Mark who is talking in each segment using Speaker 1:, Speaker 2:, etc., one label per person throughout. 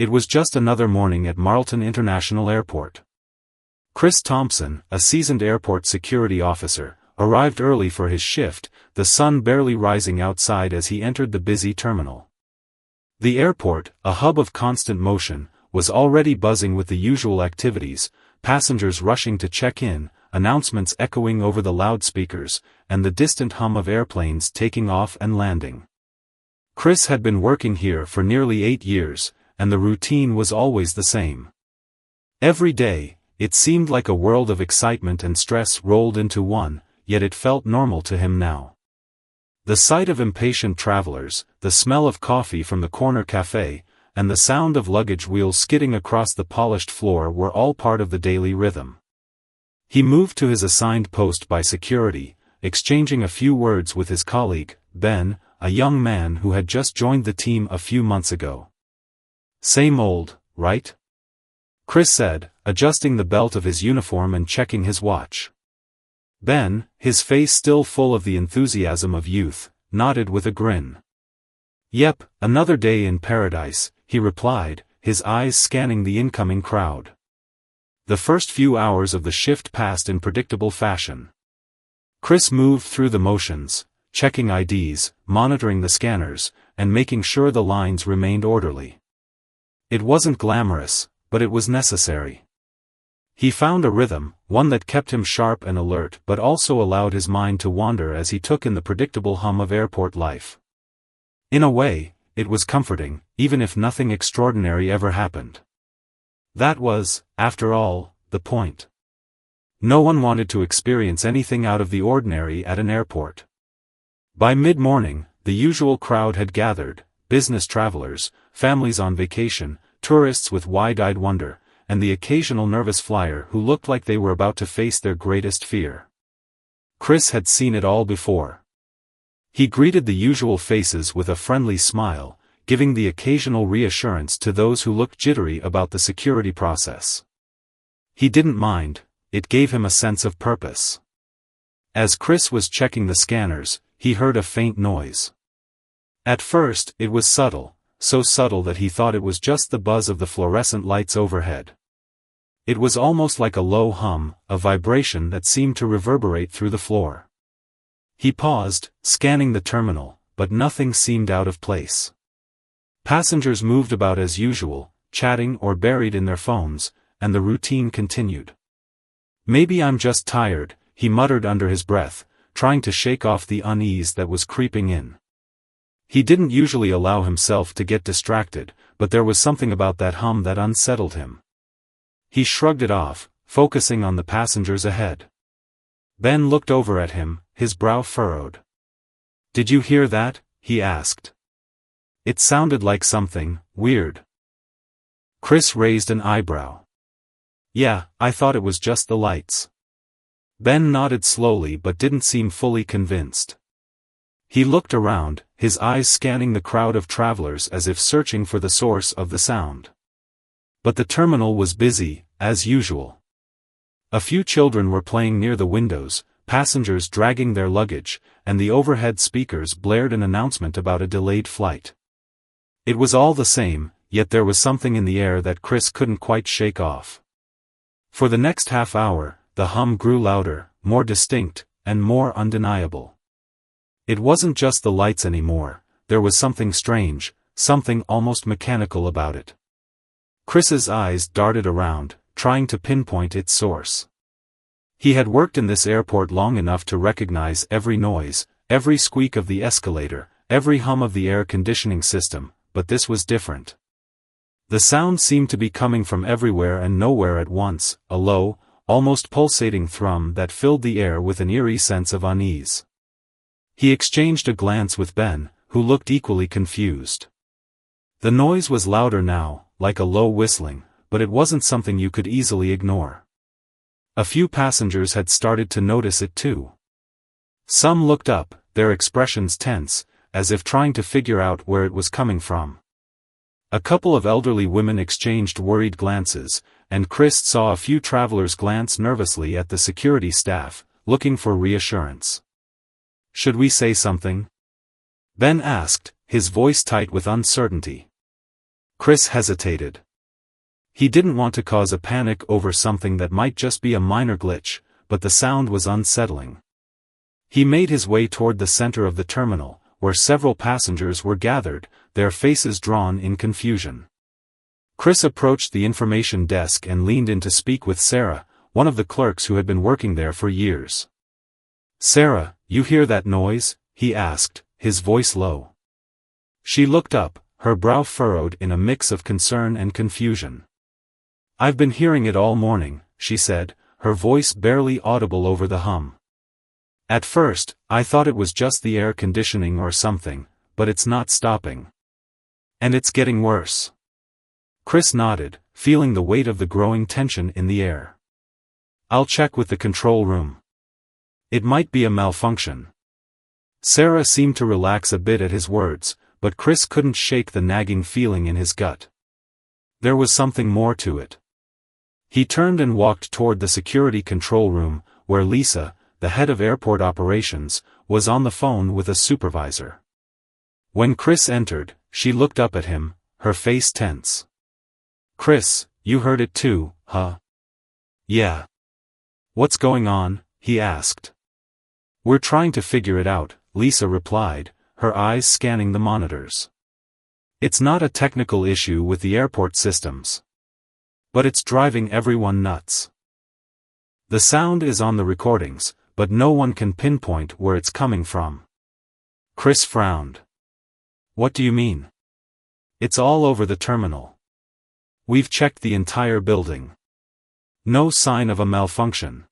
Speaker 1: It was just another morning at Marlton International Airport. Chris Thompson, a seasoned airport security officer, arrived early for his shift, the sun barely rising outside as he entered the busy terminal. The airport, a hub of constant motion, was already buzzing with the usual activities, passengers rushing to check in, announcements echoing over the loudspeakers, and the distant hum of airplanes taking off and landing. Chris had been working here for nearly 8 years, and the routine was always the same. Every day, it seemed like a world of excitement and stress rolled into one, yet it felt normal to him now. The sight of impatient travelers, the smell of coffee from the corner cafe, and the sound of luggage wheels skidding across the polished floor were all part of the daily rhythm. He moved to his assigned post by security, exchanging a few words with his colleague, Ben, a young man who had just joined the team a few months ago. "Same old, right?" Chris said, adjusting the belt of his uniform and checking his watch. Ben, his face still full of the enthusiasm of youth, nodded with a grin. "Yep, another day in paradise," he replied, his eyes scanning the incoming crowd. The first few hours of the shift passed in predictable fashion. Chris moved through the motions, checking IDs, monitoring the scanners, and making sure the lines remained orderly. It wasn't glamorous, but it was necessary. He found a rhythm, one that kept him sharp and alert but also allowed his mind to wander as he took in the predictable hum of airport life. In a way, it was comforting, even if nothing extraordinary ever happened. That was, after all, the point. No one wanted to experience anything out of the ordinary at an airport. By mid-morning, the usual crowd had gathered, business travelers, families on vacation, tourists with wide-eyed wonder, and the occasional nervous flyer who looked like they were about to face their greatest fear. Chris had seen it all before. He greeted the usual faces with a friendly smile, giving the occasional reassurance to those who looked jittery about the security process. He didn't mind, it gave him a sense of purpose. As Chris was checking the scanners, he heard a faint noise. At first, it was subtle, so subtle that he thought it was just the buzz of the fluorescent lights overhead. It was almost like a low hum, a vibration that seemed to reverberate through the floor. He paused, scanning the terminal, but nothing seemed out of place. Passengers moved about as usual, chatting or buried in their phones, and the routine continued. "Maybe I'm just tired," he muttered under his breath, trying to shake off the unease that was creeping in. He didn't usually allow himself to get distracted, but there was something about that hum that unsettled him. He shrugged it off, focusing on the passengers ahead. Ben looked over at him, his brow furrowed. "Did you hear that?" he asked. "It sounded like something weird." Chris raised an eyebrow. "Yeah, I thought it was just the lights." Ben nodded slowly but didn't seem fully convinced. He looked around, his eyes scanning the crowd of travelers as if searching for the source of the sound. But the terminal was busy, as usual. A few children were playing near the windows, passengers dragging their luggage, and the overhead speakers blared an announcement about a delayed flight. It was all the same, yet there was something in the air that Chris couldn't quite shake off. For the next half hour, the hum grew louder, more distinct, and more undeniable. It wasn't just the lights anymore, there was something strange, something almost mechanical about it. Chris's eyes darted around, trying to pinpoint its source. He had worked in this airport long enough to recognize every noise, every squeak of the escalator, every hum of the air conditioning system, but this was different. The sound seemed to be coming from everywhere and nowhere at once, a low, almost pulsating thrum that filled the air with an eerie sense of unease. He exchanged a glance with Ben, who looked equally confused. The noise was louder now, like a low whistling, but it wasn't something you could easily ignore. A few passengers had started to notice it too. Some looked up, their expressions tense, as if trying to figure out where it was coming from. A couple of elderly women exchanged worried glances, and Chris saw a few travelers glance nervously at the security staff, looking for reassurance. "Should we say something?" Ben asked, his voice tight with uncertainty. Chris hesitated. He didn't want to cause a panic over something that might just be a minor glitch, but the sound was unsettling. He made his way toward the center of the terminal, where several passengers were gathered, their faces drawn in confusion. Chris approached the information desk and leaned in to speak with Sarah, one of the clerks who had been working there for years. "Sarah, you hear that noise?" he asked, his voice low. She looked up, her brow furrowed in a mix of concern and confusion. "I've been hearing it all morning," she said, her voice barely audible over the hum. "At first, I thought it was just the air conditioning or something, but it's not stopping. And it's getting worse." Chris nodded, feeling the weight of the growing tension in the air. "I'll check with the control room. It might be a malfunction." Sarah seemed to relax a bit at his words, but Chris couldn't shake the nagging feeling in his gut. There was something more to it. He turned and walked toward the security control room, where Lisa, the head of airport operations, was on the phone with a supervisor. When Chris entered, she looked up at him, her face tense. "Chris, you heard it too, huh?" "Yeah." "What's going on?" he asked. "We're trying to figure it out," Lisa replied, her eyes scanning the monitors. "It's not a technical issue with the airport systems. But it's driving everyone nuts. The sound is on the recordings, but no one can pinpoint where it's coming from." Chris frowned. "What do you mean?" "It's all over the terminal. We've checked the entire building. No sign of a malfunction.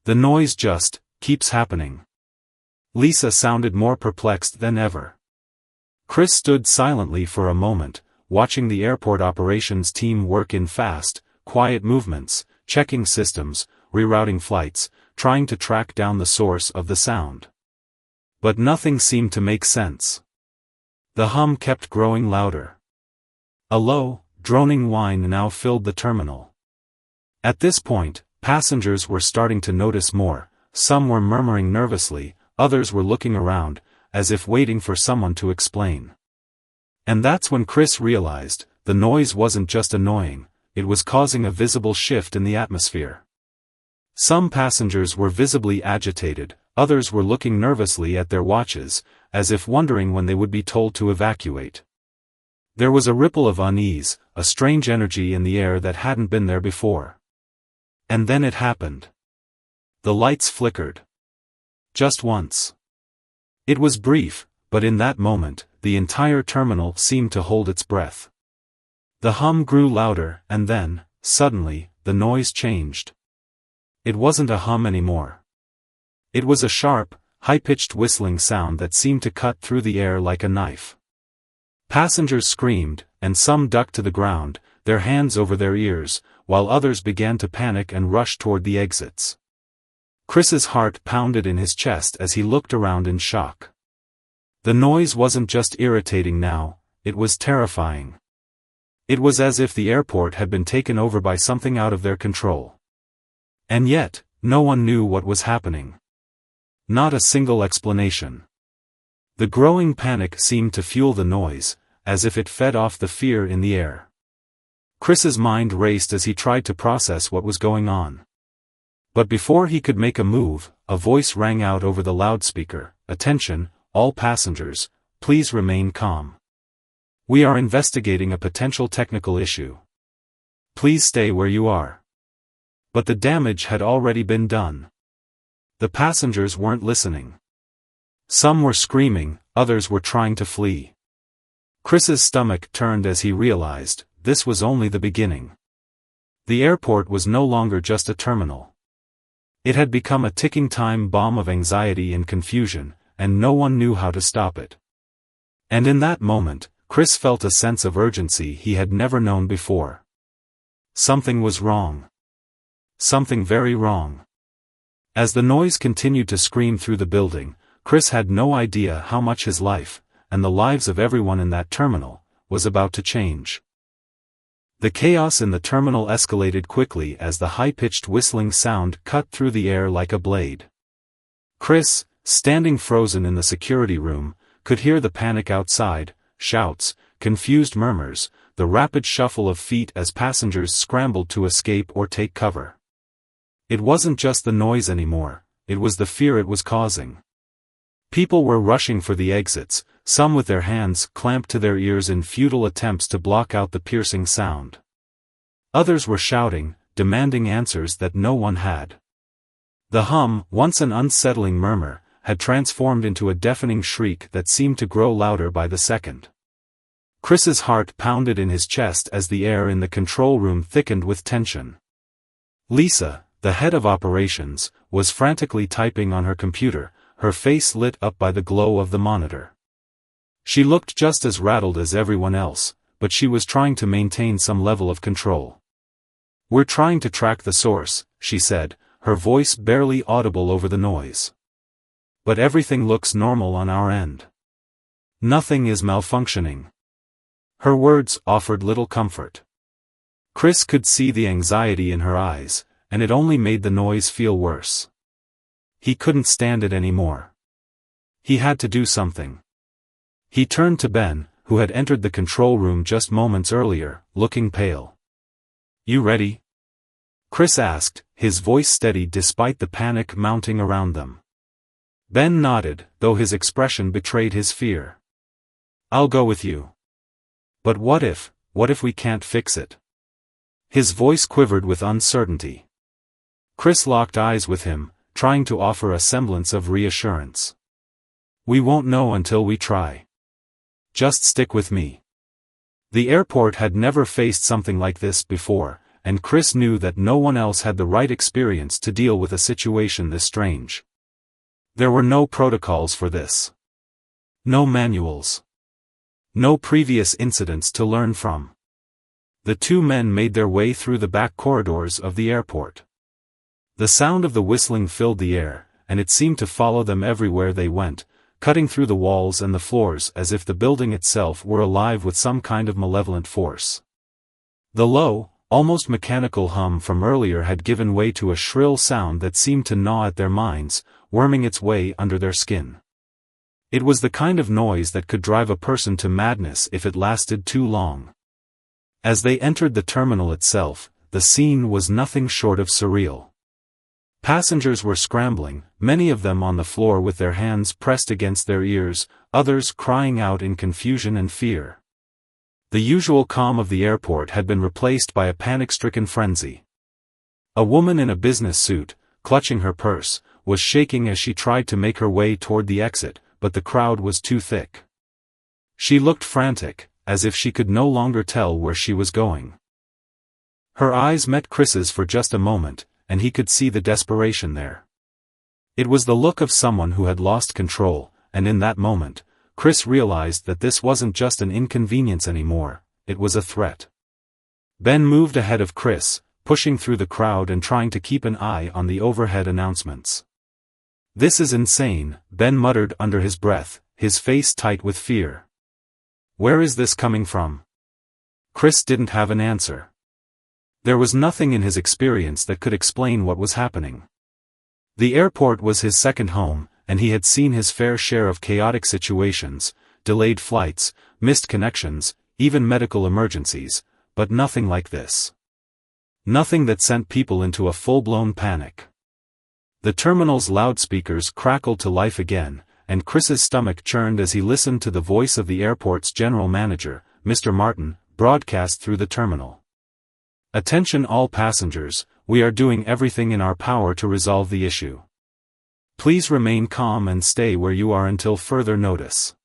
Speaker 1: The noise just keeps happening." Lisa sounded more perplexed than ever. Chris stood silently for a moment, watching the airport operations team work in fast, quiet movements, checking systems, rerouting flights, trying to track down the source of the sound. But nothing seemed to make sense. The hum kept growing louder. A low, droning whine now filled the terminal. At this point, passengers were starting to notice more. Some were murmuring nervously, others were looking around, as if waiting for someone to explain. And that's when Chris realized, the noise wasn't just annoying, it was causing a visible shift in the atmosphere. Some passengers were visibly agitated, others were looking nervously at their watches, as if wondering when they would be told to evacuate. There was a ripple of unease, a strange energy in the air that hadn't been there before. And then it happened. The lights flickered. Just once. It was brief, but in that moment, the entire terminal seemed to hold its breath. The hum grew louder, and then, suddenly, the noise changed. It wasn't a hum anymore. It was a sharp, high-pitched whistling sound that seemed to cut through the air like a knife. Passengers screamed, and some ducked to the ground, their hands over their ears, while others began to panic and rush toward the exits. Chris's heart pounded in his chest as he looked around in shock. The noise wasn't just irritating now, it was terrifying. It was as if the airport had been taken over by something out of their control. And yet, no one knew what was happening. Not a single explanation. The growing panic seemed to fuel the noise, as if it fed off the fear in the air. Chris's mind raced as he tried to process what was going on. But before he could make a move, a voice rang out over the loudspeaker, "Attention, all passengers, please remain calm. We are investigating a potential technical issue. Please stay where you are." But the damage had already been done. The passengers weren't listening. Some were screaming, others were trying to flee. Chris's stomach turned as he realized, this was only the beginning. The airport was no longer just a terminal. It had become a ticking time bomb of anxiety and confusion, and no one knew how to stop it. And in that moment, Chris felt a sense of urgency he had never known before. Something was wrong. Something very wrong. As the noise continued to scream through the building, Chris had no idea how much his life, and the lives of everyone in that terminal, was about to change. The chaos in the terminal escalated quickly as the high-pitched whistling sound cut through the air like a blade. Chris, standing frozen in the security room, could hear the panic outside, shouts, confused murmurs, the rapid shuffle of feet as passengers scrambled to escape or take cover. It wasn't just the noise anymore, it was the fear it was causing. People were rushing for the exits, some with their hands clamped to their ears in futile attempts to block out the piercing sound. Others were shouting, demanding answers that no one had. The hum, once an unsettling murmur, had transformed into a deafening shriek that seemed to grow louder by the second. Chris's heart pounded in his chest as the air in the control room thickened with tension. Lisa, the head of operations, was frantically typing on her computer, her face lit up by the glow of the monitor. She looked just as rattled as everyone else, but she was trying to maintain some level of control. "We're trying to track the source," she said, her voice barely audible over the noise. "But everything looks normal on our end. Nothing is malfunctioning." Her words offered little comfort. Chris could see the anxiety in her eyes, and it only made the noise feel worse. He couldn't stand it anymore. He had to do something. He turned to Ben, who had entered the control room just moments earlier, looking pale. "You ready?" Chris asked, his voice steady despite the panic mounting around them. Ben nodded, though his expression betrayed his fear. "I'll go with you." "But what if we can't fix it?" His voice quivered with uncertainty. Chris locked eyes with him, trying to offer a semblance of reassurance. "We won't know until we try. Just stick with me." The airport had never faced something like this before, and Chris knew that no one else had the right experience to deal with a situation this strange. There were no protocols for this. No manuals. No previous incidents to learn from. The two men made their way through the back corridors of the airport. The sound of the whistling filled the air, and it seemed to follow them everywhere they went, cutting through the walls and the floors as if the building itself were alive with some kind of malevolent force. The low, almost mechanical hum from earlier had given way to a shrill sound that seemed to gnaw at their minds, worming its way under their skin. It was the kind of noise that could drive a person to madness if it lasted too long. As they entered the terminal itself, the scene was nothing short of surreal. Passengers were scrambling, many of them on the floor with their hands pressed against their ears, others crying out in confusion and fear. The usual calm of the airport had been replaced by a panic-stricken frenzy. A woman in a business suit, clutching her purse, was shaking as she tried to make her way toward the exit, but the crowd was too thick. She looked frantic, as if she could no longer tell where she was going. Her eyes met Chris's for just a moment, and he could see the desperation there. It was the look of someone who had lost control, and in that moment, Chris realized that this wasn't just an inconvenience anymore, it was a threat. Ben moved ahead of Chris, pushing through the crowd and trying to keep an eye on the overhead announcements. "This is insane," Ben muttered under his breath, his face tight with fear. "Where is this coming from?" Chris didn't have an answer. There was nothing in his experience that could explain what was happening. The airport was his second home, and he had seen his fair share of chaotic situations, delayed flights, missed connections, even medical emergencies, but nothing like this. Nothing that sent people into a full-blown panic. The terminal's loudspeakers crackled to life again, and Chris's stomach churned as he listened to the voice of the airport's general manager, Mr. Martin, broadcast through the terminal. "Attention all passengers, we are doing everything in our power to resolve the issue. Please remain calm and stay where you are until further notice.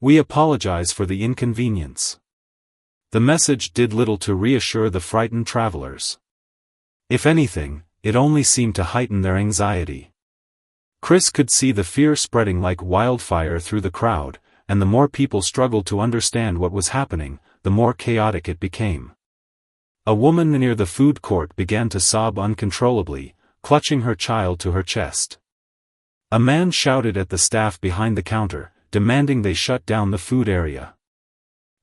Speaker 1: We apologize for the inconvenience." The message did little to reassure the frightened travelers. If anything, it only seemed to heighten their anxiety. Chris could see the fear spreading like wildfire through the crowd, and the more people struggled to understand what was happening, the more chaotic it became. A woman near the food court began to sob uncontrollably, clutching her child to her chest. A man shouted at the staff behind the counter, demanding they shut down the food area.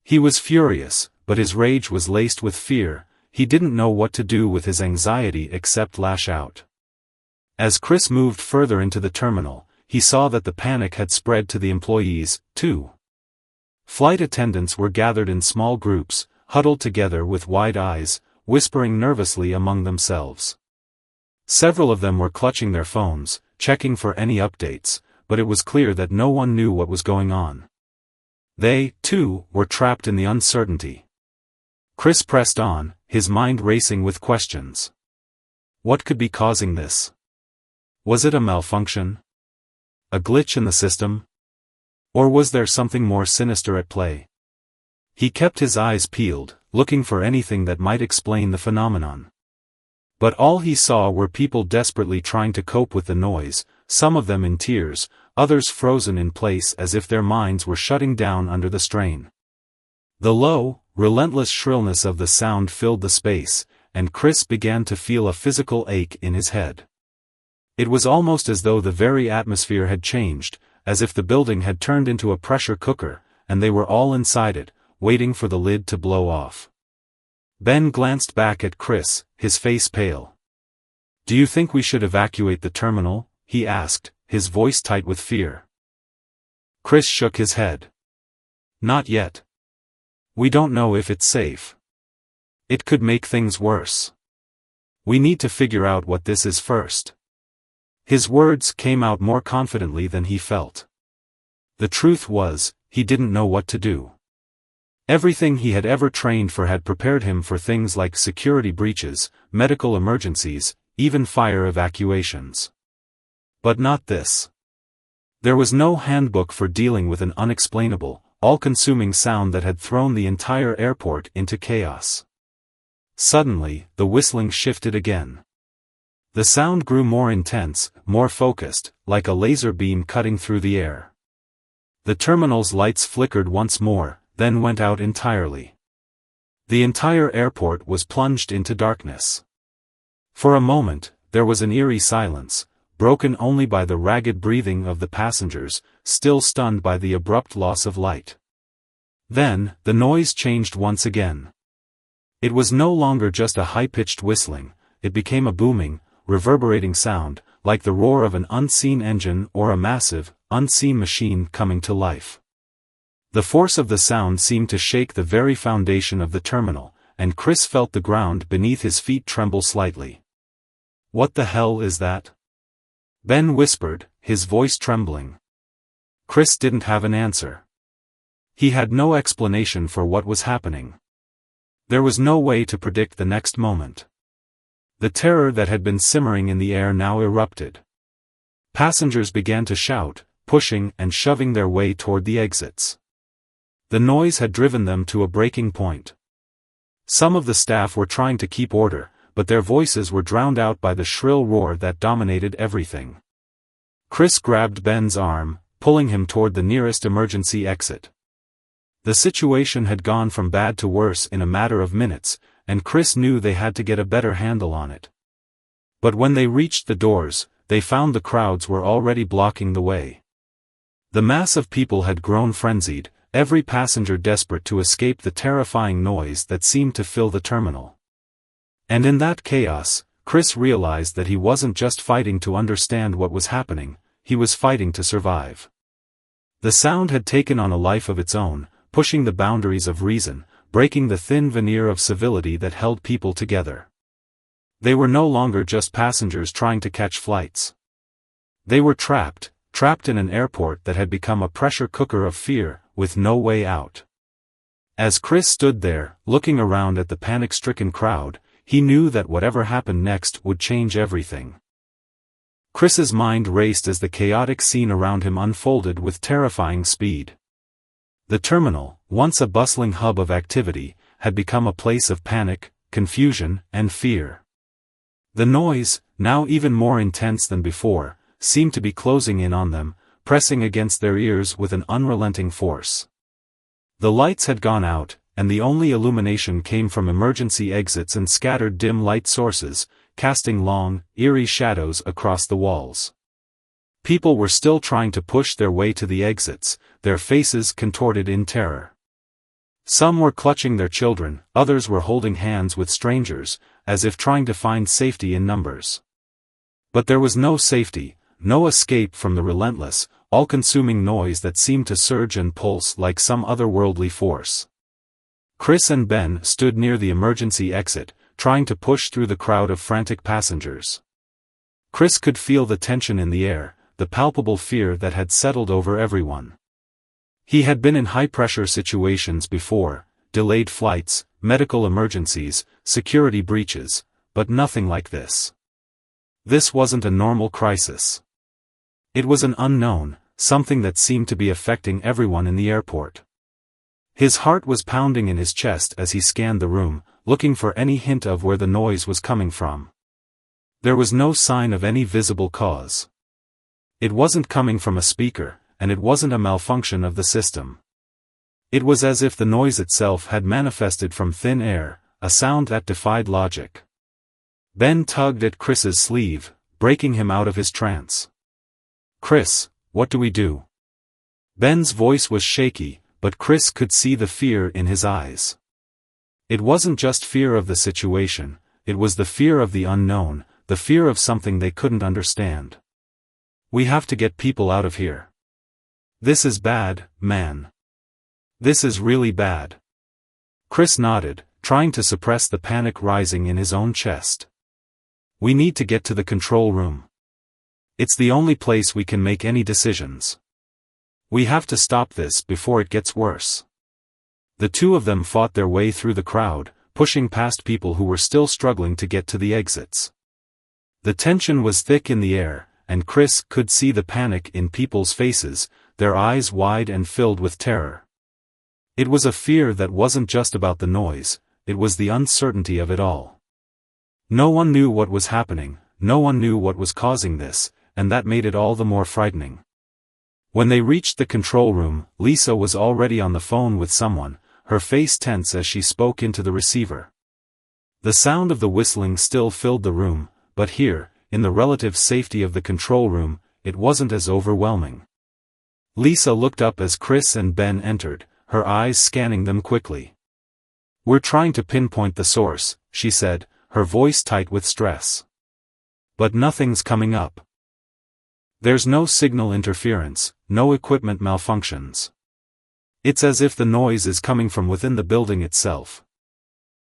Speaker 1: He was furious, but his rage was laced with fear. He didn't know what to do with his anxiety except lash out. As Chris moved further into the terminal, he saw that the panic had spread to the employees, too. Flight attendants were gathered in small groups, huddled together with wide eyes, whispering nervously among themselves. Several of them were clutching their phones, checking for any updates, but it was clear that no one knew what was going on. They, too, were trapped in the uncertainty. Chris pressed on, his mind racing with questions. What could be causing this? Was it a malfunction? A glitch in the system? Or was there something more sinister at play? He kept his eyes peeled, looking for anything that might explain the phenomenon. But all he saw were people desperately trying to cope with the noise, some of them in tears, others frozen in place as if their minds were shutting down under the strain. The low, relentless shrillness of the sound filled the space, and Chris began to feel a physical ache in his head. It was almost as though the very atmosphere had changed, as if the building had turned into a pressure cooker, and they were all inside it, waiting for the lid to blow off. Ben glanced back at Chris, his face pale. "Do you think we should evacuate the terminal?" he asked, his voice tight with fear. Chris shook his head. "Not yet. We don't know if it's safe. It could make things worse. We need to figure out what this is first." His words came out more confidently than he felt. The truth was, he didn't know what to do. Everything he had ever trained for had prepared him for things like security breaches, medical emergencies, even fire evacuations. But not this. There was no handbook for dealing with an unexplainable, all-consuming sound that had thrown the entire airport into chaos. Suddenly, the whistling shifted again. The sound grew more intense, more focused, like a laser beam cutting through the air. The terminal's lights flickered once more, then went out entirely. The entire airport was plunged into darkness. For a moment, there was an eerie silence, broken only by the ragged breathing of the passengers, still stunned by the abrupt loss of light. Then, the noise changed once again. It was no longer just a high-pitched whistling, it became a booming, reverberating sound, like the roar of an unseen engine or a massive, unseen machine coming to life. The force of the sound seemed to shake the very foundation of the terminal, and Chris felt the ground beneath his feet tremble slightly. "What the hell is that?" Ben whispered, his voice trembling. Chris didn't have an answer. He had no explanation for what was happening. There was no way to predict the next moment. The terror that had been simmering in the air now erupted. Passengers began to shout, pushing and shoving their way toward the exits. The noise had driven them to a breaking point. Some of the staff were trying to keep order, but their voices were drowned out by the shrill roar that dominated everything. Chris grabbed Ben's arm, pulling him toward the nearest emergency exit. The situation had gone from bad to worse in a matter of minutes, and Chris knew they had to get a better handle on it. But when they reached the doors, they found the crowds were already blocking the way. The mass of people had grown frenzied, every passenger desperate to escape the terrifying noise that seemed to fill the terminal. And in that chaos, Chris realized that he wasn't just fighting to understand what was happening, he was fighting to survive. The sound had taken on a life of its own, pushing the boundaries of reason, breaking the thin veneer of civility that held people together. They were no longer just passengers trying to catch flights. They were trapped in an airport that had become a pressure cooker of fear, with no way out. As Chris stood there, looking around at the panic-stricken crowd, he knew that whatever happened next would change everything. Chris's mind raced as the chaotic scene around him unfolded with terrifying speed. The terminal, once a bustling hub of activity, had become a place of panic, confusion, and fear. The noise, now even more intense than before, seemed to be closing in on them, pressing against their ears with an unrelenting force. The lights had gone out, and the only illumination came from emergency exits and scattered dim light sources, casting long, eerie shadows across the walls. People were still trying to push their way to the exits, their faces contorted in terror. Some were clutching their children, others were holding hands with strangers, as if trying to find safety in numbers. But there was no safety, no escape from the relentless, all-consuming noise that seemed to surge and pulse like some otherworldly force. Chris and Ben stood near the emergency exit, trying to push through the crowd of frantic passengers. Chris could feel the tension in the air, the palpable fear that had settled over everyone. He had been in high-pressure situations before, delayed flights, medical emergencies, security breaches, but nothing like this. This wasn't a normal crisis. It was an unknown, something that seemed to be affecting everyone in the airport. His heart was pounding in his chest as he scanned the room, looking for any hint of where the noise was coming from. There was no sign of any visible cause. It wasn't coming from a speaker, and it wasn't a malfunction of the system. It was as if the noise itself had manifested from thin air, a sound that defied logic. Ben tugged at Chris's sleeve, breaking him out of his trance. "Chris, what do we do?" Ben's voice was shaky, but Chris could see the fear in his eyes. It wasn't just fear of the situation, it was the fear of the unknown, the fear of something they couldn't understand. "We have to get people out of here. This is bad, man. This is really bad." Chris nodded, trying to suppress the panic rising in his own chest. "We need to get to the control room. It's the only place we can make any decisions. We have to stop this before it gets worse." The two of them fought their way through the crowd, pushing past people who were still struggling to get to the exits. The tension was thick in the air, and Chris could see the panic in people's faces, their eyes wide and filled with terror. It was a fear that wasn't just about the noise, it was the uncertainty of it all. No one knew what was happening, no one knew what was causing this, and that made it all the more frightening. When they reached the control room, Lisa was already on the phone with someone, her face tense as she spoke into the receiver. The sound of the whistling still filled the room, but here, in the relative safety of the control room, it wasn't as overwhelming. Lisa looked up as Chris and Ben entered, her eyes scanning them quickly. "We're trying to pinpoint the source," she said, her voice tight with stress. "But nothing's coming up. There's no signal interference, no equipment malfunctions. It's as if the noise is coming from within the building itself."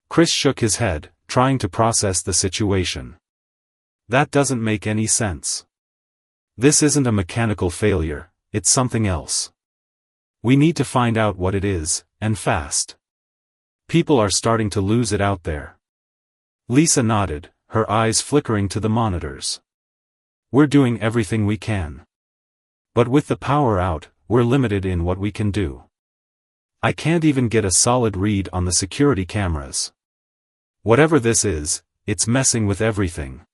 Speaker 1: Chris shook his head, trying to process the situation. "That doesn't make any sense. This isn't a mechanical failure, it's something else. We need to find out what it is, and fast. People are starting to lose it out there." Lisa nodded, her eyes flickering to the monitors. "We're doing everything we can. But with the power out, we're limited in what we can do. I can't even get a solid read on the security cameras. Whatever this is, it's messing with everything."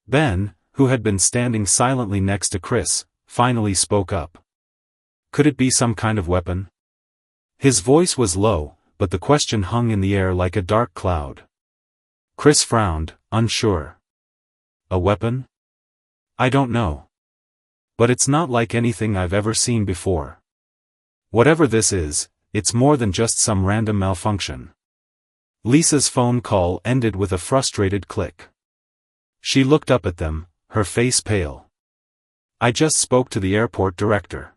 Speaker 1: Ben, who had been standing silently next to Chris, finally spoke up. "Could it be some kind of weapon?" His voice was low, but the question hung in the air like a dark cloud. Chris frowned, unsure. "A weapon? I don't know. But it's not like anything I've ever seen before. Whatever this is, it's more than just some random malfunction." Lisa's phone call ended with a frustrated click. She looked up at them, her face pale. "I just spoke to the airport director.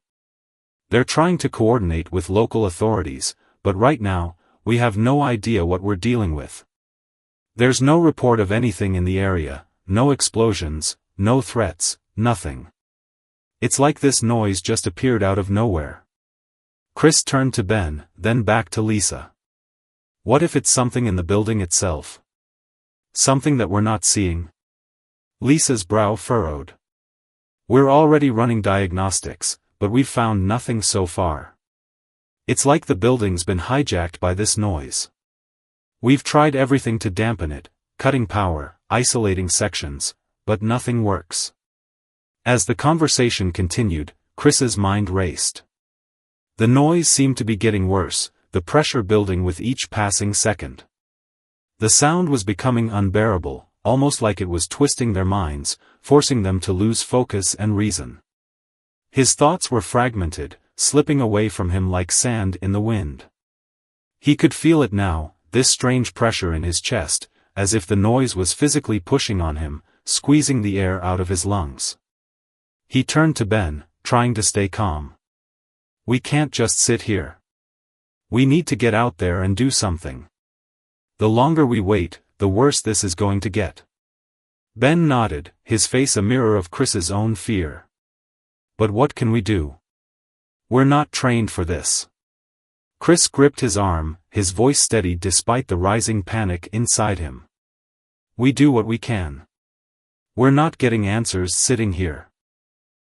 Speaker 1: They're trying to coordinate with local authorities, but right now, we have no idea what we're dealing with. There's no report of anything in the area, no explosions, no threats, nothing. It's like this noise just appeared out of nowhere." Chris turned to Ben, then back to Lisa. "What if it's something in the building itself? Something that we're not seeing?" Lisa's brow furrowed. "We're already running diagnostics, but we've found nothing so far. It's like the building's been hijacked by this noise. We've tried everything to dampen it, cutting power, isolating sections, but nothing works." As the conversation continued, Chris's mind raced. The noise seemed to be getting worse, the pressure building with each passing second. The sound was becoming unbearable, almost like it was twisting their minds, forcing them to lose focus and reason. His thoughts were fragmented, slipping away from him like sand in the wind. He could feel it now, this strange pressure in his chest, as if the noise was physically pushing on him, squeezing the air out of his lungs. He turned to Ben, trying to stay calm. "We can't just sit here. We need to get out there and do something. The longer we wait, the worse this is going to get. Ben nodded, his face a mirror of Chris's own fear. But what can we do? We're not trained for this. Chris gripped his arm, his voice steady despite the rising panic inside him. We do what we can. We're not getting answers sitting here.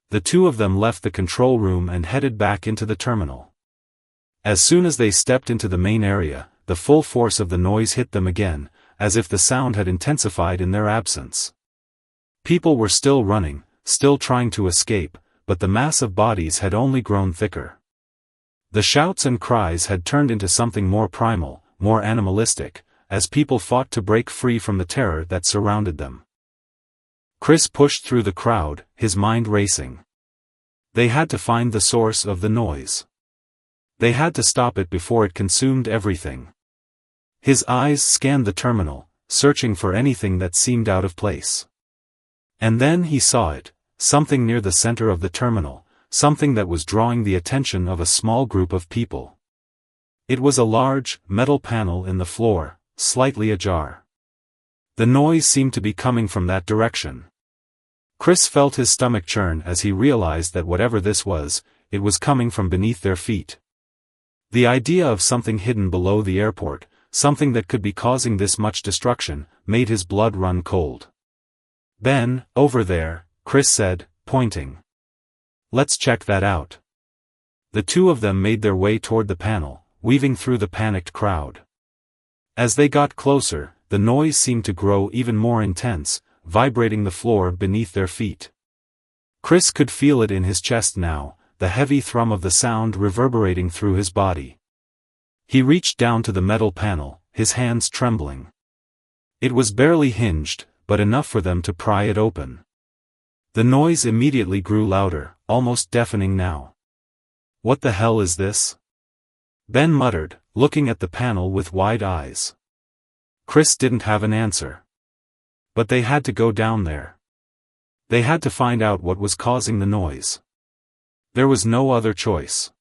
Speaker 1: The two of them left the control room and headed back into the terminal. As soon as they stepped into the main area, the full force of the noise hit them again, as if the sound had intensified in their absence. People were still running, still trying to escape, but the mass of bodies had only grown thicker. The shouts and cries had turned into something more primal, more animalistic, as people fought to break free from the terror that surrounded them. Chris pushed through the crowd, his mind racing. They had to find the source of the noise. They had to stop it before it consumed everything. His eyes scanned the terminal, searching for anything that seemed out of place. And then he saw it, something near the center of the terminal, something that was drawing the attention of a small group of people. It was a large, metal panel in the floor, slightly ajar. The noise seemed to be coming from that direction. Chris felt his stomach churn as he realized that whatever this was, it was coming from beneath their feet. The idea of something hidden below the airport, something that could be causing this much destruction, made his blood run cold. Ben, over there, Chris said, pointing. Let's check that out. The two of them made their way toward the panel, weaving through the panicked crowd. As they got closer, the noise seemed to grow even more intense, vibrating the floor beneath their feet. Chris could feel it in his chest now, the heavy thrum of the sound reverberating through his body. He reached down to the metal panel, his hands trembling. It was barely hinged, but enough for them to pry it open. The noise immediately grew louder, almost deafening now. What the hell is this? Ben muttered, looking at the panel with wide eyes. Chris didn't have an answer. But they had to go down there. They had to find out what was causing the noise. There was no other choice.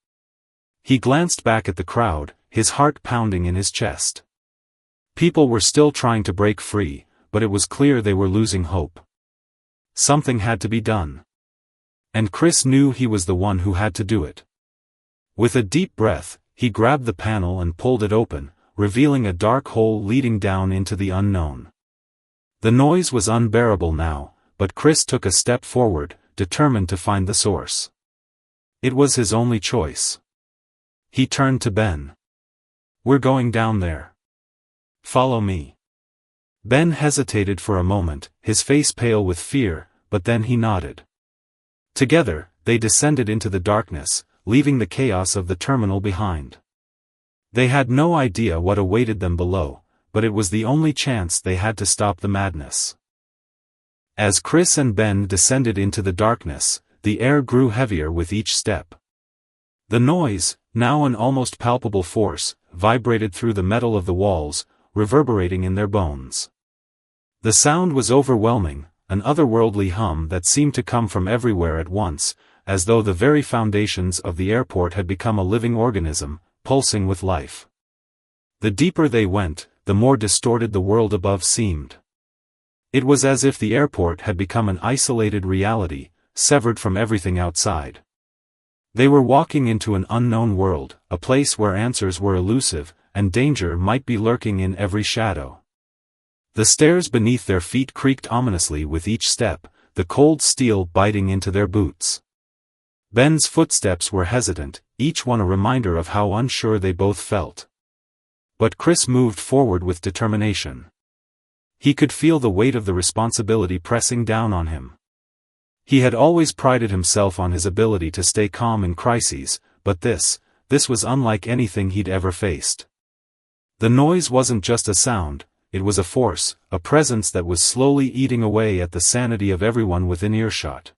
Speaker 1: He glanced back at the crowd, his heart pounding in his chest. People were still trying to break free, but it was clear they were losing hope. Something had to be done. And Chris knew he was the one who had to do it. With a deep breath, he grabbed the panel and pulled it open, revealing a dark hole leading down into the unknown. The noise was unbearable now, but Chris took a step forward, determined to find the source. It was his only choice. He turned to Ben. We're going down there. Follow me. Ben hesitated for a moment, his face pale with fear, but then he nodded. Together, they descended into the darkness, leaving the chaos of the terminal behind. They had no idea what awaited them below, but it was the only chance they had to stop the madness. As Chris and Ben descended into the darkness, the air grew heavier with each step. The noise, now an almost palpable force, vibrated through the metal of the walls, reverberating in their bones. The sound was overwhelming, an otherworldly hum that seemed to come from everywhere at once, as though the very foundations of the airport had become a living organism, pulsing with life. The deeper they went, the more distorted the world above seemed. It was as if the airport had become an isolated reality, severed from everything outside. They were walking into an unknown world, a place where answers were elusive, and danger might be lurking in every shadow. The stairs beneath their feet creaked ominously with each step, the cold steel biting into their boots. Ben's footsteps were hesitant, each one a reminder of how unsure they both felt. But Chris moved forward with determination. He could feel the weight of the responsibility pressing down on him. He had always prided himself on his ability to stay calm in crises, but this was unlike anything he'd ever faced. The noise wasn't just a sound, it was a force, a presence that was slowly eating away at the sanity of everyone within earshot.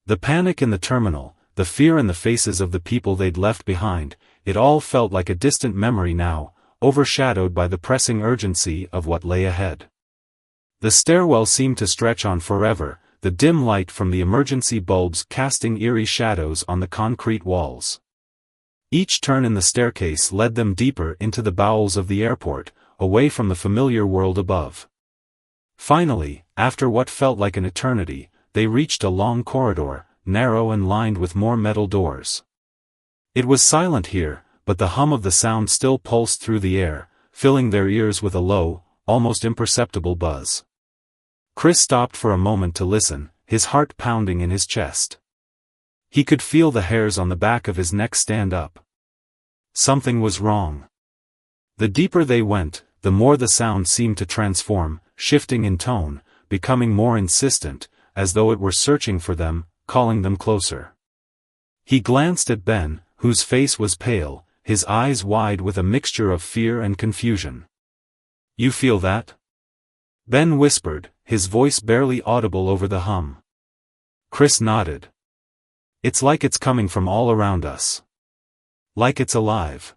Speaker 1: The panic in the terminal, the fear in the faces of the people they'd left behind, it all felt like a distant memory now, overshadowed by the pressing urgency of what lay ahead. The stairwell seemed to stretch on forever, the dim light from the emergency bulbs casting eerie shadows on the concrete walls. Each turn in the staircase led them deeper into the bowels of the airport, away from the familiar world above. Finally, after what felt like an eternity, they reached a long corridor, narrow and lined with more metal doors. It was silent here, but the hum of the sound still pulsed through the air, filling their ears with a low, almost imperceptible buzz. Chris stopped for a moment to listen, his heart pounding in his chest. He could feel the hairs on the back of his neck stand up. Something was wrong. The deeper they went, the more the sound seemed to transform, shifting in tone, becoming more insistent, as though it were searching for them, calling them closer. He glanced at Ben, whose face was pale, his eyes wide with a mixture of fear and confusion. "You feel that?" Ben whispered, his voice barely audible over the hum. Chris nodded. "It's like it's coming from all around us. Like it's alive."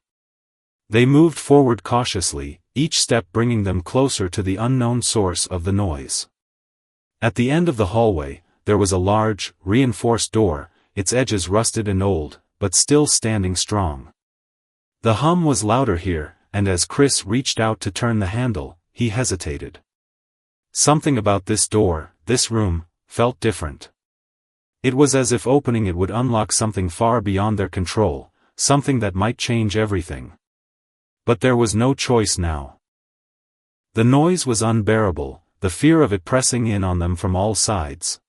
Speaker 1: They moved forward cautiously, each step bringing them closer to the unknown source of the noise. At the end of the hallway, there was a large, reinforced door, its edges rusted and old, but still standing strong. The hum was louder here, and as Chris reached out to turn the handle, he hesitated. Something about this door, this room, felt different. It was as if opening it would unlock something far beyond their control, something that might change everything. But there was no choice now. The noise was unbearable, the fear of it pressing in on them from all sides.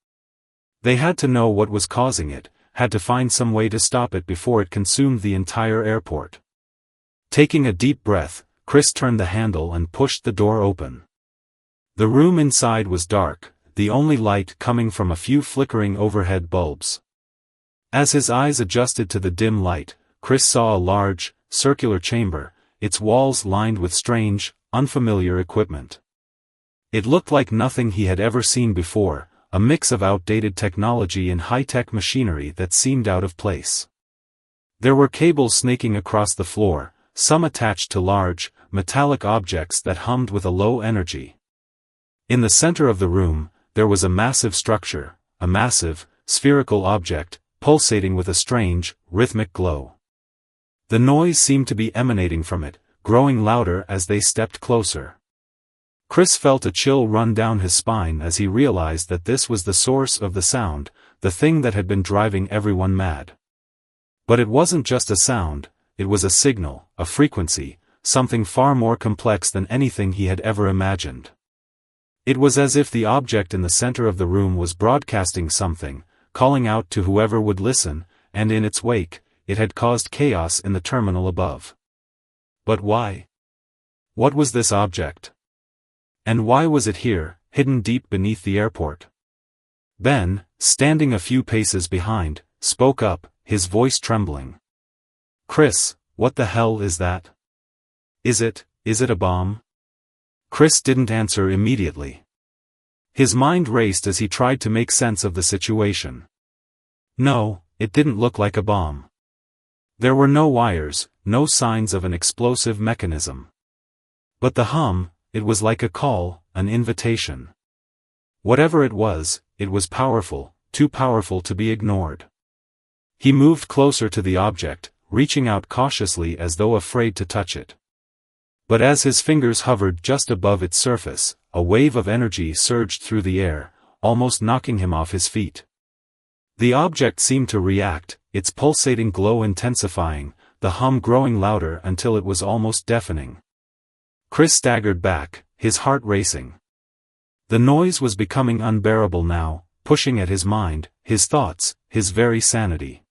Speaker 1: They had to know what was causing it, had to find some way to stop it before it consumed the entire airport. Taking a deep breath, Chris turned the handle and pushed the door open. The room inside was dark, the only light coming from a few flickering overhead bulbs. As his eyes adjusted to the dim light, Chris saw a large, circular chamber, its walls lined with strange, unfamiliar equipment. It looked like nothing he had ever seen before, a mix of outdated technology and high-tech machinery that seemed out of place. There were cables snaking across the floor, some attached to large, metallic objects that hummed with a low energy. In the center of the room, there was a massive structure, a massive, spherical object, pulsating with a strange, rhythmic glow. The noise seemed to be emanating from it, growing louder as they stepped closer. Chris felt a chill run down his spine as he realized that this was the source of the sound, the thing that had been driving everyone mad. But it wasn't just a sound, it was a signal, a frequency, something far more complex than anything he had ever imagined. It was as if the object in the center of the room was broadcasting something, calling out to whoever would listen, and in its wake, it had caused chaos in the terminal above. But why? What was this object? And why was it here, hidden deep beneath the airport? Ben, standing a few paces behind, spoke up, his voice trembling. "Chris, what the hell is that? Is it a bomb?" Chris didn't answer immediately. His mind raced as he tried to make sense of the situation. No, it didn't look like a bomb. There were no wires, no signs of an explosive mechanism. But the hum, it was like a call, an invitation. Whatever it was powerful, too powerful to be ignored. He moved closer to the object, reaching out cautiously as though afraid to touch it. But as his fingers hovered just above its surface, a wave of energy surged through the air, almost knocking him off his feet. The object seemed to react, its pulsating glow intensifying, the hum growing louder until it was almost deafening. Chris staggered back, his heart racing. The noise was becoming unbearable now, pushing at his mind, his thoughts, his very sanity.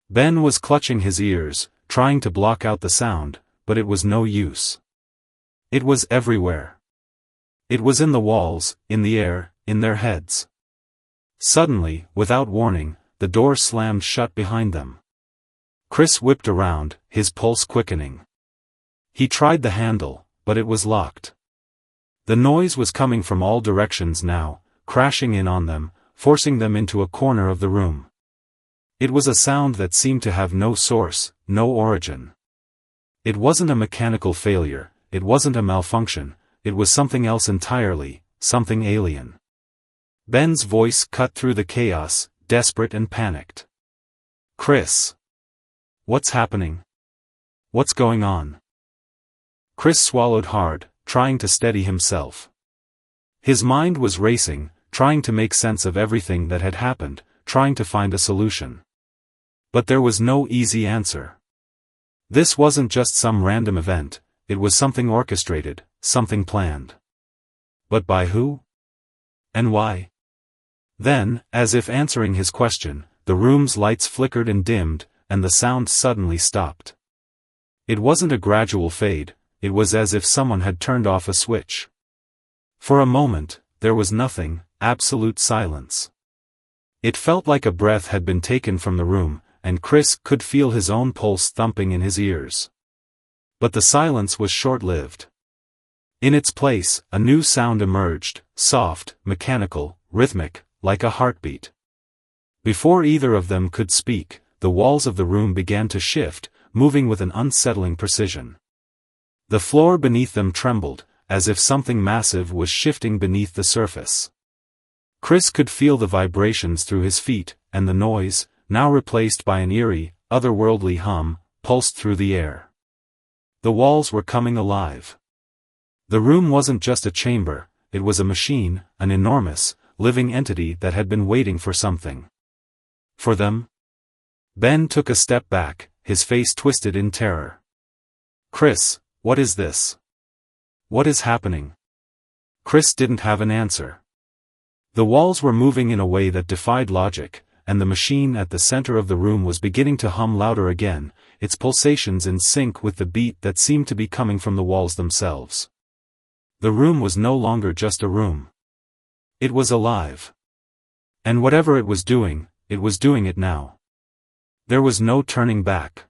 Speaker 1: Ben was clutching his ears, trying to block out the sound, but it was no use. It was everywhere. It was in the walls, in the air, in their heads. Suddenly, without warning, the door slammed shut behind them. Chris whipped around, his pulse quickening. He tried the handle, but it was locked. The noise was coming from all directions now, crashing in on them, forcing them into a corner of the room. It was a sound that seemed to have no source, no origin. It wasn't a mechanical failure, it wasn't a malfunction, it was something else entirely, something alien. Ben's voice cut through the chaos, desperate and panicked. "Chris! What's happening? What's going on? Chris swallowed hard, trying to steady himself. His mind was racing, trying to make sense of everything that had happened, trying to find a solution. But there was no easy answer. This wasn't just some random event, it was something orchestrated, something planned. But by who? And why? Then, as if answering his question, the room's lights flickered and dimmed, and the sound suddenly stopped. It wasn't a gradual fade, it was as if someone had turned off a switch. For a moment, there was nothing, absolute silence. It felt like a breath had been taken from the room, and Chris could feel his own pulse thumping in his ears. But the silence was short-lived. In its place, a new sound emerged, soft, mechanical, rhythmic, like a heartbeat. Before either of them could speak, the walls of the room began to shift, moving with an unsettling precision. The floor beneath them trembled, as if something massive was shifting beneath the surface. Chris could feel the vibrations through his feet, and the noise, now replaced by an eerie, otherworldly hum, pulsed through the air. The walls were coming alive. The room wasn't just a chamber, it was a machine, an enormous, living entity that had been waiting for something. For them? Ben took a step back, his face twisted in terror. Chris, what is this? What is happening? Chris didn't have an answer. The walls were moving in a way that defied logic, and the machine at the center of the room was beginning to hum louder again, its pulsations in sync with the beat that seemed to be coming from the walls themselves. The room was no longer just a room. It was alive. And whatever it was doing it now. There was no turning back.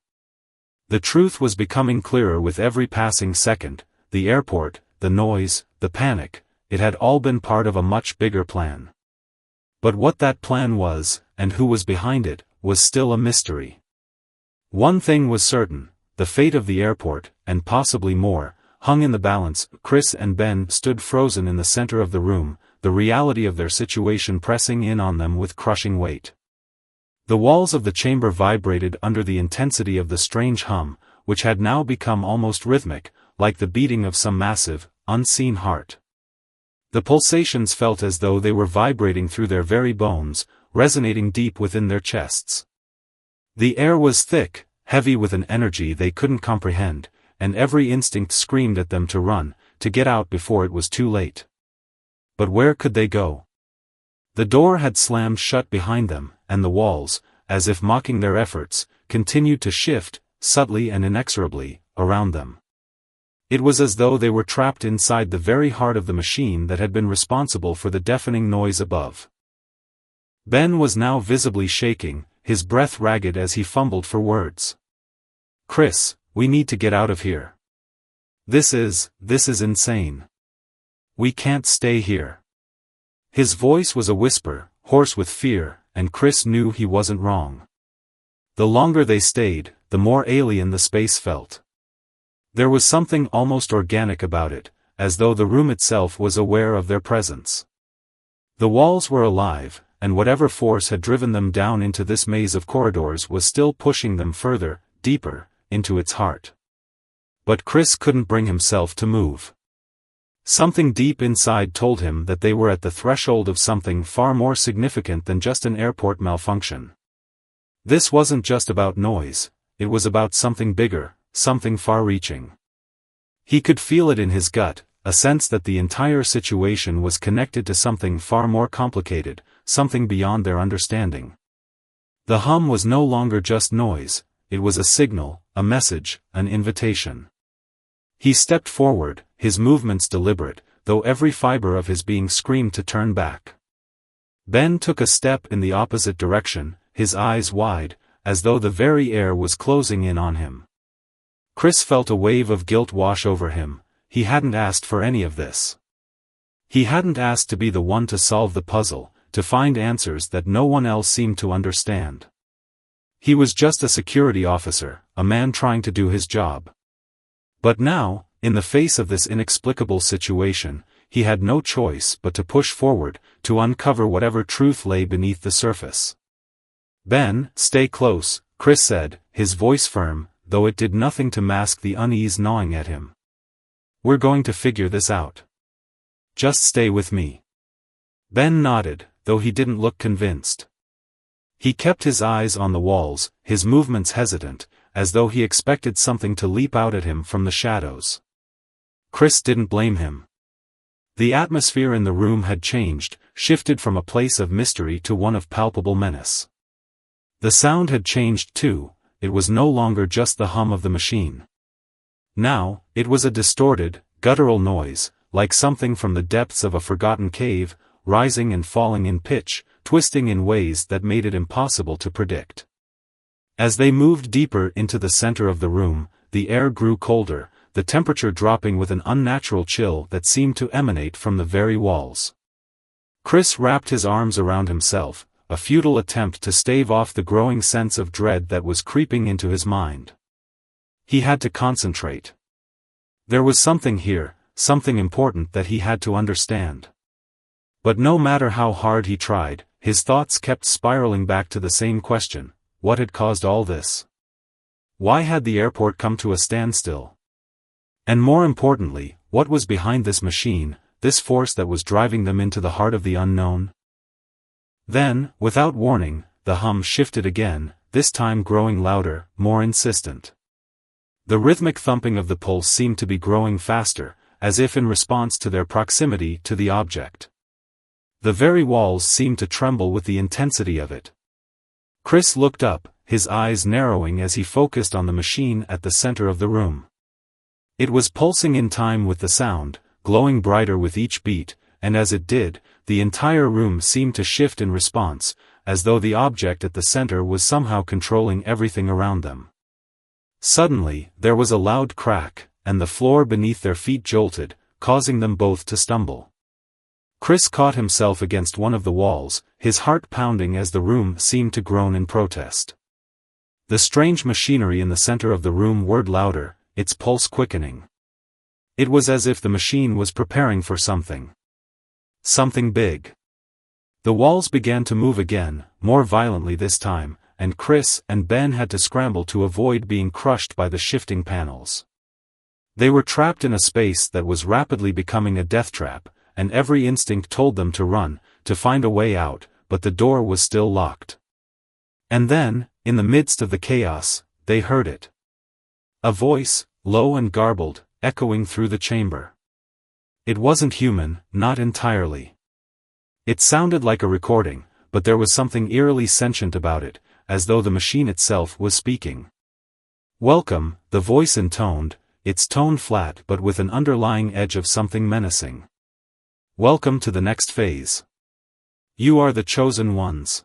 Speaker 1: The truth was becoming clearer with every passing second: the airport, the noise, the panic, it had all been part of a much bigger plan. But what that plan was, and who was behind it, was still a mystery. One thing was certain: the fate of the airport, and possibly more, hung in the balance. Chris and Ben stood frozen in the center of the room, the reality of their situation pressing in on them with crushing weight. The walls of the chamber vibrated under the intensity of the strange hum, which had now become almost rhythmic, like the beating of some massive, unseen heart. The pulsations felt as though they were vibrating through their very bones, resonating deep within their chests. The air was thick, heavy with an energy they couldn't comprehend, and every instinct screamed at them to run, to get out before it was too late. But where could they go? The door had slammed shut behind them, and the walls, as if mocking their efforts, continued to shift, subtly and inexorably, around them. It was as though they were trapped inside the very heart of the machine that had been responsible for the deafening noise above. Ben was now visibly shaking, his breath ragged as he fumbled for words. Chris, we need to get out of here. This is insane. We can't stay here. His voice was a whisper, hoarse with fear, and Chris knew he wasn't wrong. The longer they stayed, the more alien the space felt. There was something almost organic about it, as though the room itself was aware of their presence. The walls were alive, and whatever force had driven them down into this maze of corridors was still pushing them further, deeper, into its heart. But Chris couldn't bring himself to move. Something deep inside told him that they were at the threshold of something far more significant than just an airport malfunction. This wasn't just about noise, it was about something bigger, something far-reaching. He could feel it in his gut, a sense that the entire situation was connected to something far more complicated, something beyond their understanding. The hum was no longer just noise, it was a signal, a message, an invitation. He stepped forward, his movements deliberate, though every fiber of his being screamed to turn back. Ben took a step in the opposite direction, his eyes wide, as though the very air was closing in on him. Chris felt a wave of guilt wash over him. He hadn't asked for any of this. He hadn't asked to be the one to solve the puzzle, to find answers that no one else seemed to understand. He was just a security officer, a man trying to do his job. But now, in the face of this inexplicable situation, he had no choice but to push forward, to uncover whatever truth lay beneath the surface. Ben, stay close, Chris said, his voice firm, though it did nothing to mask the unease gnawing at him. "We're going to figure this out. Just stay with me." Ben nodded, though he didn't look convinced. He kept his eyes on the walls, his movements hesitant, as though he expected something to leap out at him from the shadows. Chris didn't blame him. The atmosphere in the room had changed, shifted from a place of mystery to one of palpable menace. The sound had changed too, it was no longer just the hum of the machine. Now, it was a distorted, guttural noise, like something from the depths of a forgotten cave, rising and falling in pitch, twisting in ways that made it impossible to predict. As they moved deeper into the center of the room, the air grew colder, the temperature dropping with an unnatural chill that seemed to emanate from the very walls. Chris wrapped his arms around himself, a futile attempt to stave off the growing sense of dread that was creeping into his mind. He had to concentrate. There was something here, something important that he had to understand. But no matter how hard he tried, his thoughts kept spiraling back to the same question: what had caused all this? Why had the airport come to a standstill? And more importantly, what was behind this machine, this force that was driving them into the heart of the unknown? Then, without warning, the hum shifted again, this time growing louder, more insistent. The rhythmic thumping of the pulse seemed to be growing faster, as if in response to their proximity to the object. The very walls seemed to tremble with the intensity of it. Chris looked up, his eyes narrowing as he focused on the machine at the center of the room. It was pulsing in time with the sound, glowing brighter with each beat, and as it did, the entire room seemed to shift in response, as though the object at the center was somehow controlling everything around them. Suddenly, there was a loud crack, and the floor beneath their feet jolted, causing them both to stumble. Chris caught himself against one of the walls, his heart pounding as the room seemed to groan in protest. The strange machinery in the center of the room whirred louder, its pulse quickening. It was as if the machine was preparing for something. Something big. The walls began to move again, more violently this time, and Chris and Ben had to scramble to avoid being crushed by the shifting panels. They were trapped in a space that was rapidly becoming a death trap, and every instinct told them to run, to find a way out, but the door was still locked. And then, in the midst of the chaos, they heard it. A voice, low and garbled, echoing through the chamber. It wasn't human, not entirely. It sounded like a recording, but there was something eerily sentient about it, as though the machine itself was speaking. "Welcome," the voice intoned, its tone flat but with an underlying edge of something menacing. "Welcome to the next phase. You are the chosen ones."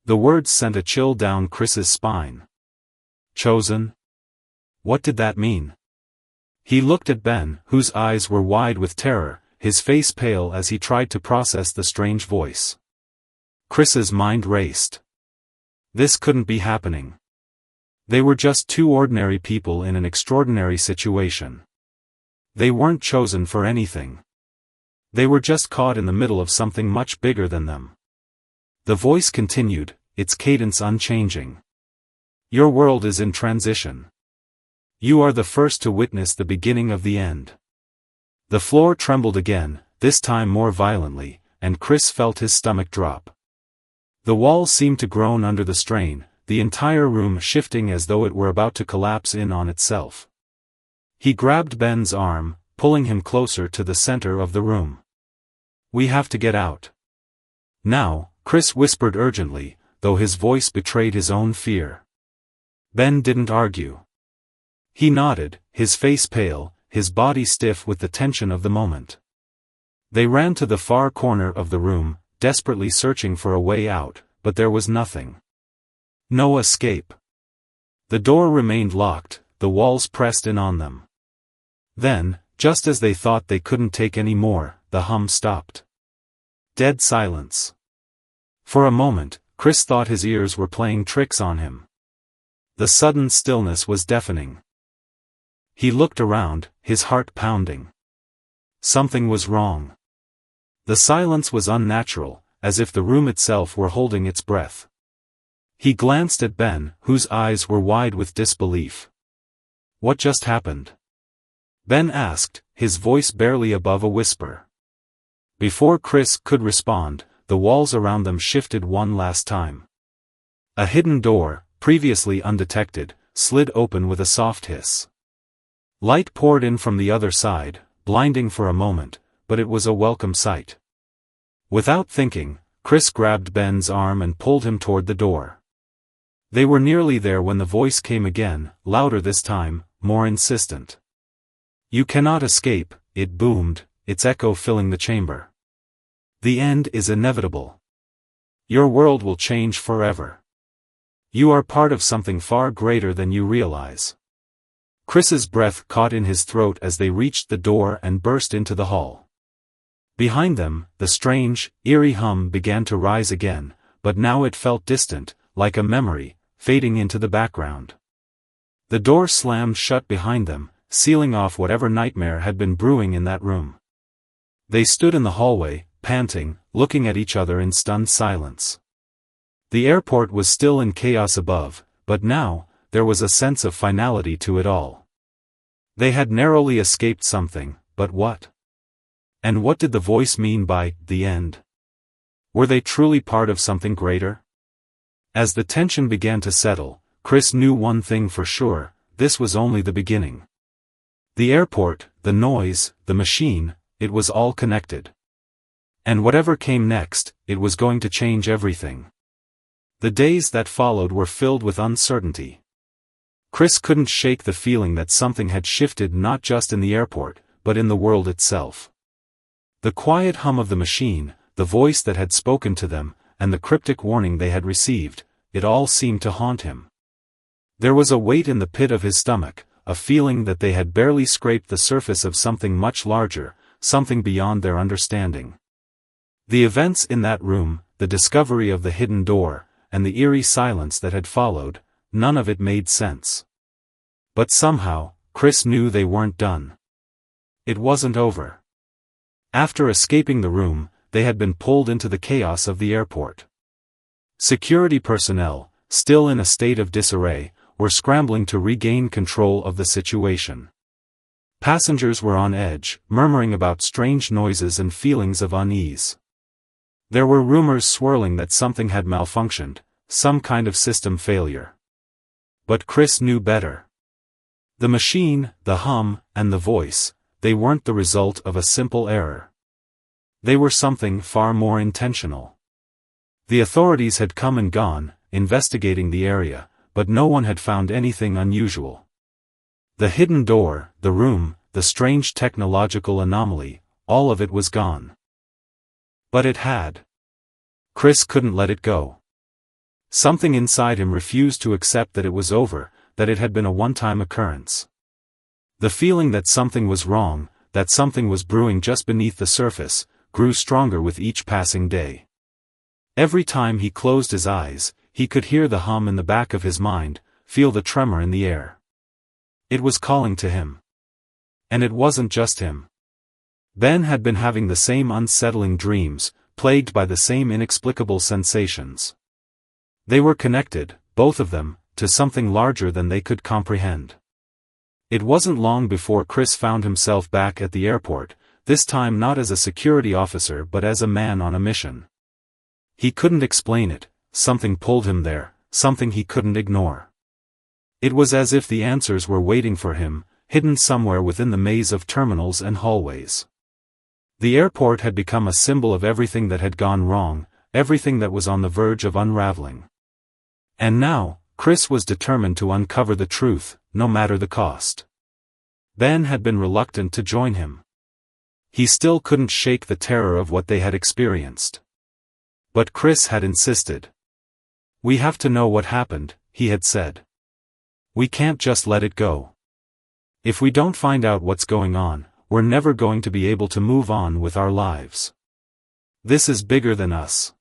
Speaker 1: The words sent a chill down Chris's spine. Chosen? What did that mean? He looked at Ben, whose eyes were wide with terror, his face pale as he tried to process the strange voice. Chris's mind raced. This couldn't be happening. They were just two ordinary people in an extraordinary situation. They weren't chosen for anything. They were just caught in the middle of something much bigger than them. The voice continued, its cadence unchanging. Your world is in transition. You are the first to witness the beginning of the end. The floor trembled again, this time more violently, and Chris felt his stomach drop. The walls seemed to groan under the strain, the entire room shifting as though it were about to collapse in on itself. He grabbed Ben's arm, pulling him closer to the center of the room. "We have to get out." "Now," Chris whispered urgently, though his voice betrayed his own fear. Ben didn't argue. He nodded, his face pale, his body stiff with the tension of the moment. They ran to the far corner of the room, desperately searching for a way out, but there was nothing. No escape. The door remained locked, the walls pressed in on them. Then, just as they thought they couldn't take any more, the hum stopped. Dead silence. For a moment, Chris thought his ears were playing tricks on him. The sudden stillness was deafening. He looked around, his heart pounding. Something was wrong. The silence was unnatural, as if the room itself were holding its breath. He glanced at Ben, whose eyes were wide with disbelief. "What just happened?" Ben asked, his voice barely above a whisper. Before Chris could respond, the walls around them shifted one last time. A hidden door, previously undetected, slid open with a soft hiss. Light poured in from the other side, blinding for a moment, but it was a welcome sight. Without thinking, Chris grabbed Ben's arm and pulled him toward the door. They were nearly there when the voice came again, louder this time, more insistent. "You cannot escape," it boomed, its echo filling the chamber. "The end is inevitable. Your world will change forever. You are part of something far greater than you realize." Chris's breath caught in his throat as they reached the door and burst into the hall. Behind them, the strange, eerie hum began to rise again, but now it felt distant, like a memory, fading into the background. The door slammed shut behind them, sealing off whatever nightmare had been brewing in that room. They stood in the hallway, panting, looking at each other in stunned silence. The airport was still in chaos above, but now, there was a sense of finality to it all. They had narrowly escaped something, but what? And what did the voice mean by the end? Were they truly part of something greater? As the tension began to settle, Chris knew one thing for sure: this was only the beginning. The airport, the noise, the machine, it was all connected. And whatever came next, it was going to change everything. The days that followed were filled with uncertainty. Chris couldn't shake the feeling that something had shifted not just in the airport, but in the world itself. The quiet hum of the machine, the voice that had spoken to them, and the cryptic warning they had received, it all seemed to haunt him. There was a weight in the pit of his stomach, a feeling that they had barely scraped the surface of something much larger, something beyond their understanding. The events in that room, the discovery of the hidden door, and the eerie silence that had followed, none of it made sense. But somehow, Chris knew they weren't done. It wasn't over. After escaping the room, they had been pulled into the chaos of the airport. Security personnel, still in a state of disarray, were scrambling to regain control of the situation. Passengers were on edge, murmuring about strange noises and feelings of unease. There were rumors swirling that something had malfunctioned, some kind of system failure. But Chris knew better. The machine, the hum, and the voice, they weren't the result of a simple error. They were something far more intentional. The authorities had come and gone, investigating the area, but no one had found anything unusual. The hidden door, the room, the strange technological anomaly, all of it was gone. But it had. Chris couldn't let it go. Something inside him refused to accept that it was over, that it had been a one-time occurrence. The feeling that something was wrong, that something was brewing just beneath the surface, grew stronger with each passing day. Every time he closed his eyes, he could hear the hum in the back of his mind, feel the tremor in the air. It was calling to him. And it wasn't just him. Ben had been having the same unsettling dreams, plagued by the same inexplicable sensations. They were connected, both of them, to something larger than they could comprehend. It wasn't long before Chris found himself back at the airport, this time not as a security officer but as a man on a mission. He couldn't explain it, something pulled him there, something he couldn't ignore. It was as if the answers were waiting for him, hidden somewhere within the maze of terminals and hallways. The airport had become a symbol of everything that had gone wrong, everything that was on the verge of unraveling. And now, Chris was determined to uncover the truth, no matter the cost. Ben had been reluctant to join him. He still couldn't shake the terror of what they had experienced. But Chris had insisted. "We have to know what happened," he had said. "We can't just let it go. If we don't find out what's going on, we're never going to be able to move on with our lives. This is bigger than us."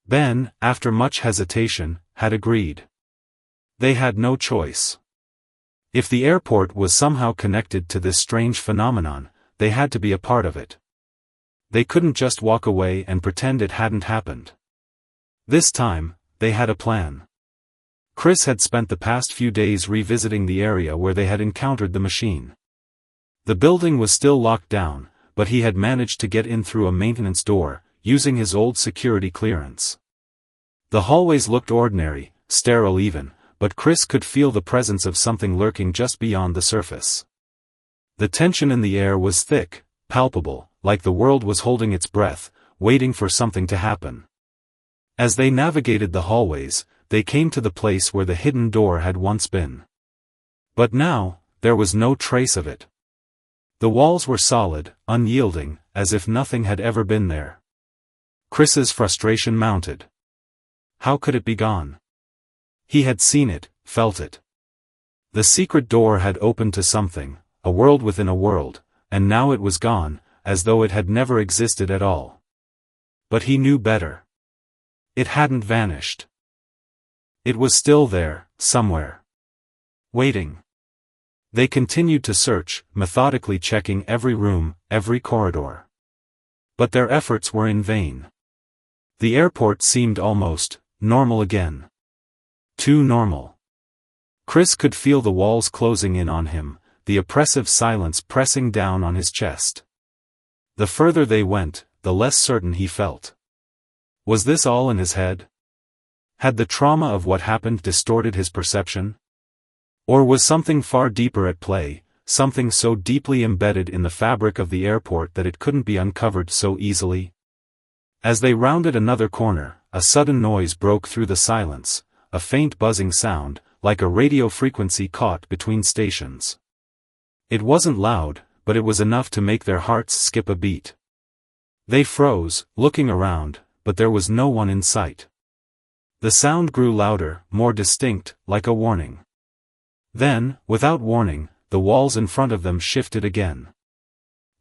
Speaker 1: Ben, after much hesitation, had agreed. They had no choice. If the airport was somehow connected to this strange phenomenon, they had to be a part of it. They couldn't just walk away and pretend it hadn't happened. This time, they had a plan. Chris had spent the past few days revisiting the area where they had encountered the machine. The building was still locked down, but he had managed to get in through a maintenance door, using his old security clearance. The hallways looked ordinary, sterile even, but Chris could feel the presence of something lurking just beyond the surface. The tension in the air was thick, palpable, like the world was holding its breath, waiting for something to happen. As they navigated the hallways, they came to the place where the hidden door had once been. But now, there was no trace of it. The walls were solid, unyielding, as if nothing had ever been there. Chris's frustration mounted. How could it be gone? He had seen it, felt it. The secret door had opened to something, a world within a world, and now it was gone, as though it had never existed at all. But he knew better. It hadn't vanished. It was still there, somewhere. Waiting. They continued to search, methodically checking every room, every corridor. But their efforts were in vain. The airport seemed almost normal again. Too normal. Chris could feel the walls closing in on him, the oppressive silence pressing down on his chest. The further they went, the less certain he felt. Was this all in his head? Had the trauma of what happened distorted his perception? Or was something far deeper at play, something so deeply embedded in the fabric of the airport that it couldn't be uncovered so easily? As they rounded another corner, a sudden noise broke through the silence, a faint buzzing sound, like a radio frequency caught between stations. It wasn't loud, but it was enough to make their hearts skip a beat. They froze, looking around, but there was no one in sight. The sound grew louder, more distinct, like a warning. Then, without warning, the walls in front of them shifted again.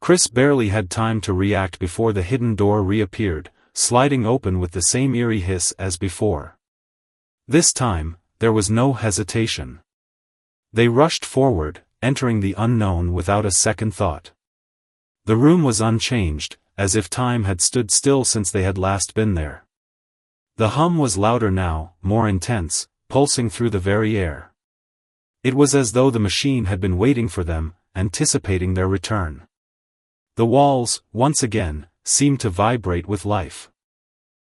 Speaker 1: Chris barely had time to react before the hidden door reappeared, sliding open with the same eerie hiss as before. This time, there was no hesitation. They rushed forward, entering the unknown without a second thought. The room was unchanged, as if time had stood still since they had last been there. The hum was louder now, more intense, pulsing through the very air. It was as though the machine had been waiting for them, anticipating their return. The walls, once again, seemed to vibrate with life.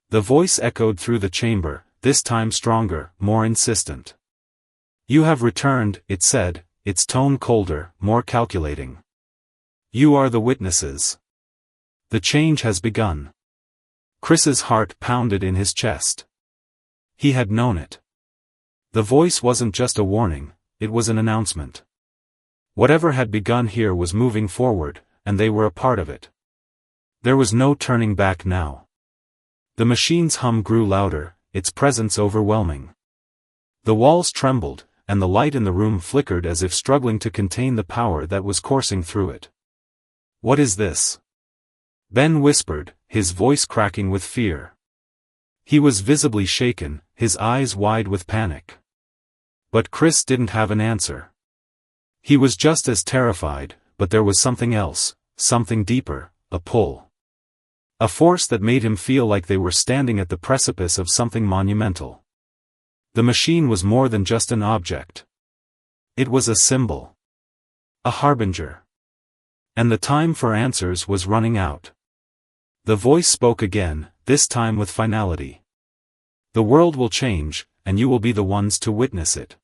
Speaker 1: The voice echoed through the chamber, this time stronger, more insistent. "You have returned," it said, its tone colder, more calculating. "You are the witnesses. The change has begun." Chris's heart pounded in his chest. He had known it. The voice wasn't just a warning, it was an announcement. Whatever had begun here was moving forward, and they were a part of it. There was no turning back now. The machine's hum grew louder, its presence overwhelming. The walls trembled, and the light in the room flickered as if struggling to contain the power that was coursing through it. "What is this?" Ben whispered, his voice cracking with fear. He was visibly shaken, his eyes wide with panic. But Chris didn't have an answer. He was just as terrified, but there was something else, something deeper, a pull. A force that made him feel like they were standing at the precipice of something monumental. The machine was more than just an object. It was a symbol. A harbinger. And the time for answers was running out. The voice spoke again, this time with finality. "The world will change, and you will be the ones to witness it."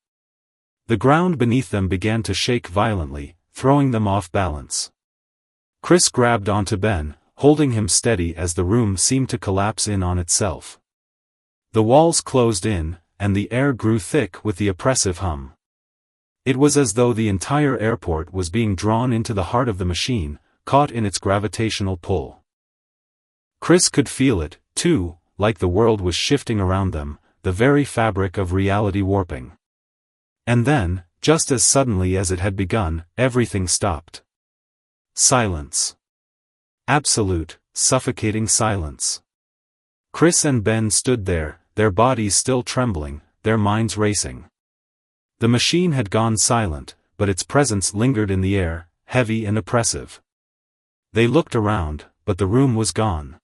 Speaker 1: The ground beneath them began to shake violently, throwing them off balance. Chris grabbed onto Ben, holding him steady as the room seemed to collapse in on itself. The walls closed in, and the air grew thick with the oppressive hum. It was as though the entire airport was being drawn into the heart of the machine, caught in its gravitational pull. Chris could feel it, too, like the world was shifting around them, the very fabric of reality warping. And then, just as suddenly as it had begun, everything stopped. Silence. Absolute, suffocating silence. Chris and Ben stood there, their bodies still trembling, their minds racing. The machine had gone silent, but its presence lingered in the air, heavy and oppressive. They looked around, but the room was gone.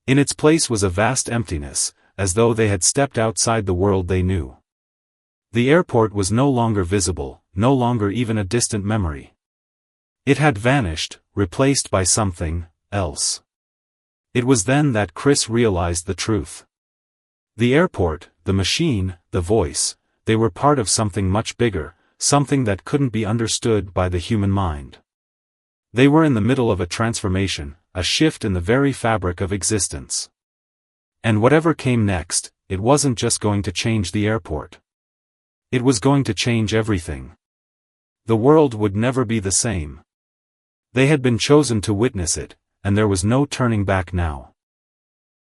Speaker 1: In its place was a vast emptiness, as though they had stepped outside the world they knew. The airport was no longer visible, no longer even a distant memory. It had vanished, replaced by something else. It was then that Chris realized the truth. The airport, the machine, the voice, they were part of something much bigger, something that couldn't be understood by the human mind. They were in the middle of a transformation, a shift in the very fabric of existence. And whatever came next, it wasn't just going to change the airport. It was going to change everything. The world would never be the same. They had been chosen to witness it, and there was no turning back now.